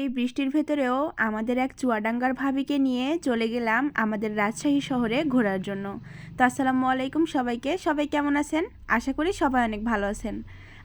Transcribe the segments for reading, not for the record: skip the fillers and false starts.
এই বৃষ্টির ভেতরেও আমাদের এক চুয়াডাঙ্গার ভাবিকে নিয়ে চলে গেলাম আমাদের রাজশাহী শহরে ঘোরার জন্য। তো আসসালামু আলাইকুম সবাইকে, সবাই কেমন আছেন? আশা করি সবাই অনেক ভালো আছেন।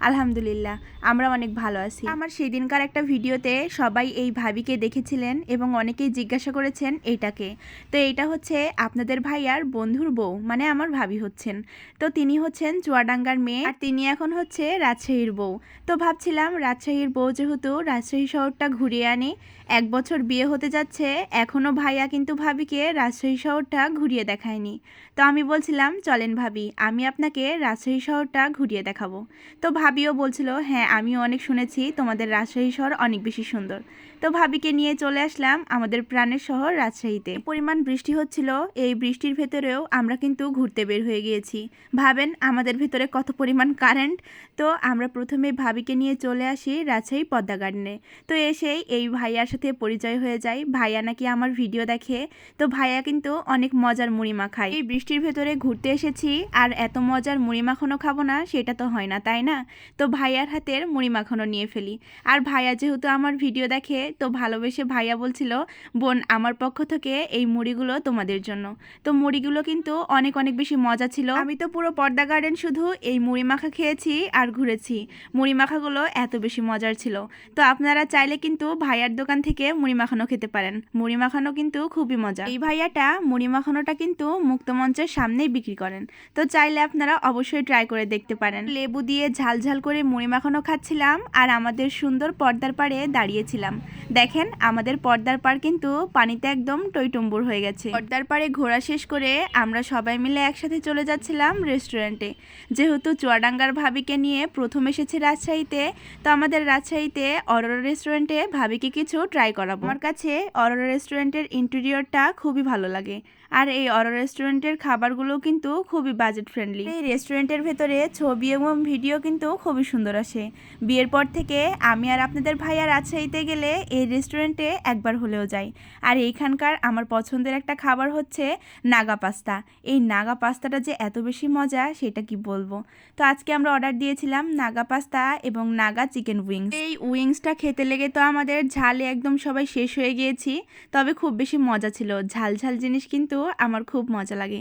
আলহামদুলিল্লাহ, আমরা অনেক ভালো আছি। আমার সেদিনকার একটা ভিডিওতে সবাই এই ভাবিকে দেখেছিলেন এবং অনেকেই জিজ্ঞাসা করেছেন এইটাকে। তো এইটা হচ্ছে আপনাদের ভাইয়ার বন্ধুর বউ, মানে আমার ভাবি হচ্ছেন। তো তিনি হচ্ছেন চুয়াডাঙ্গার মেয়ে আর তিনি এখন হচ্ছে রাজশাহীর বউ। তো ভাবছিলাম রাজশাহীর বউ যেহেতু রাজশাহী শহরটা ঘুরিয়ে আনি, 1 বছর বিয়ে হতে যাচ্ছে, এখনও ভাইয়া কিন্তু ভাবিকে রাজশাহী শহরটা ঘুরিয়ে দেখায়নি। তো আমি বলছিলাম চলেন ভাবি, আমি আপনাকে রাজশাহী শহরটা ঘুরিয়ে দেখাবো। তো ভাবিও বলছিল হ্যাঁ, আমিও অনেক শুনেছি তোমাদের রাজশাহী শহর অনেক বেশি সুন্দর। তো ভাবিকে নিয়ে চলে আসলাম আমাদের প্রাণের শহর রাজশাহীতে। পরিমাণ বৃষ্টি হচ্ছিল, এই বৃষ্টির ভেতরেও আমরা কিন্তু ঘুরতে বের হয়ে গিয়েছি। ভাবেন আমাদের ভেতরে কত পরিমাণ কারেন্ট। তো আমরা প্রথমে ভাবিকে নিয়ে চলে আসি রাজশাহী পদ্মা গার্ডেনে। তো এসেই এই ভাইয়ার সাথে পরিচয় হয়ে যায়। ভাইয়া নাকি আমার ভিডিও দেখে। তো ভাইয়া কিন্তু অনেক মজার মুড়ি মাখায়। এই বৃষ্টির ভেতরে ঘুরতে এসেছি আর এত মজার মুড়ি মাখানো খাবো না সেটা তো হয় না, তাই না? তো ভাইয়ার হাতের মুড়ি মাখানো নিয়ে ফেলি। আর ভাইয়া যেহেতু আমার ভিডিও দেখে, তো ভালোবেসে ভাইয়া বলছিল বোন আমার পক্ষ থেকে এই মুড়িগুলো তোমাদের জন্য। তো মুড়িগুলো কিন্তু অনেক অনেক বেশি মজা ছিল। আমি তো পুরো পদ্মা গার্ডেন শুধু এই মুড়ি মাখা খেয়েছি আর ঘুরেছি। মুড়ি মাখাগুলো এত বেশি মজার ছিল। তো আপনারা চাইলে কিন্তু ভাইয়ার দোকান থেকে মুড়ি মাখানো খেতে পারেন। মুড়ি মাখানো কিন্তু খুবই মজা। এই ভাইয়াটা মুড়ি মাখানোটা কিন্তু মুক্তমঞ্চের সামনেই বিক্রি করেন। তো চাইলে আপনারা অবশ্যই ট্রাই করে দেখতে পারেন। লেবু দিয়ে ঝাল ঝাল করে মুড়ি মাখানো খাচ্ছিলাম আর আমাদের সুন্দর পর্দার পাড়ে দাঁড়িয়েছিলাম। দেখেন আমাদের পর্দার পাড় কিন্তু পানিতে একদম টইটুম্বুর হয়ে গেছে। পর্দার পাড়ে ঘোরা শেষ করে আমরা সবাই মিলে একসাথে চলে যাচ্ছিলাম রেস্টুরেন্টে। যেহেতু চুয়াডাঙ্গার ভাবিকে নিয়ে প্রথম এসেছি রাজশাহীতে, তো আমাদের রাজশাহীতে অরোরা রেস্টুরেন্টে ভাবিকে কিছু ট্রাই করাবো। আমার কাছে অরোরা রেস্টুরেন্টের ইন্টেরিয়রটা খুবই ভালো লাগে। আর এই অরোরা রেস্টুরেন্টের খাবারগুলো কিন্তু খুবই বাজেট ফ্রেন্ডলি। এই রেস্টুরেন্টের ভেতরে ছবি এবং ভিডিও কিন্তু খুবই সুন্দর আসে। বিয়ের পর থেকে আমি আর আপনাদের ভাইয়া রাজশাহীতে গেলে এই রেস্টুরেন্টে একবার হলেও যাই। আর এইখানকার আমার পছন্দের একটা খাবার হচ্ছে নাগা পাস্তা। এই নাগা পাস্তাটা যে এত বেশি মজা সেটা কি বলবো। তো আজকে আমরা অর্ডার দিয়েছিলাম নাগা পাস্তা এবং নাগা চিকেন উইংস। এই উইংসটা খেতে লেগে তো আমাদের ঝালে একদম সবাই শেষ হয়ে গিয়েছি। তবে খুব বেশি মজা ছিল। ঝাল ঝাল জিনিস কিন্তু আমার খুব মজা লাগে।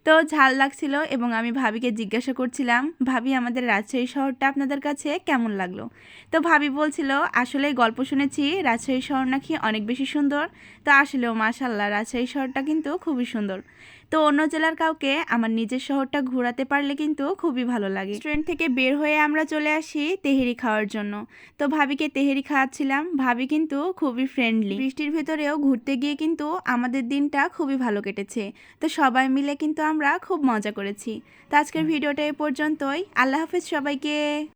তো ঝাল লাগছিল এবং আমি ভাবিকে জিজ্ঞাসা করছিলাম ভাবি আমাদের রাজশাহী শহরটা আপনাদের কাছে কেমন লাগলো। তো ভাবি বলছিল আসলে গল্প শুনেছি রাজশাহী শহর নাকি অনেক বেশি সুন্দর। তো আসলেও মাশাআল্লাহ রাজশাহী শহরটা কিন্তু খুবই সুন্দর। তো অন্য জেলার কাউকে আমার নিজের শহরটা ঘোরাতে পারলে কিন্তু খুবই ভালো লাগে। রেস্টুরেন্ট থেকে বের হয়ে আমরা চলে আসি তেহেরি খাওয়ার জন্য। তো ভাবিকে তেহেরি খাওয়াচ্ছিলাম। ভাবি কিন্তু খুবই ফ্রেন্ডলি। বৃষ্টির ভেতরেও ঘুরতে গিয়ে কিন্তু আমাদের দিনটা খুবই ভালো কেটেছে। তো সবাই মিলে কিন্তু আমরা খুব মজা করেছি। তো আজকের ভিডিওটা এ পর্যন্তই। আল্লাহ হাফেজ সবাইকে।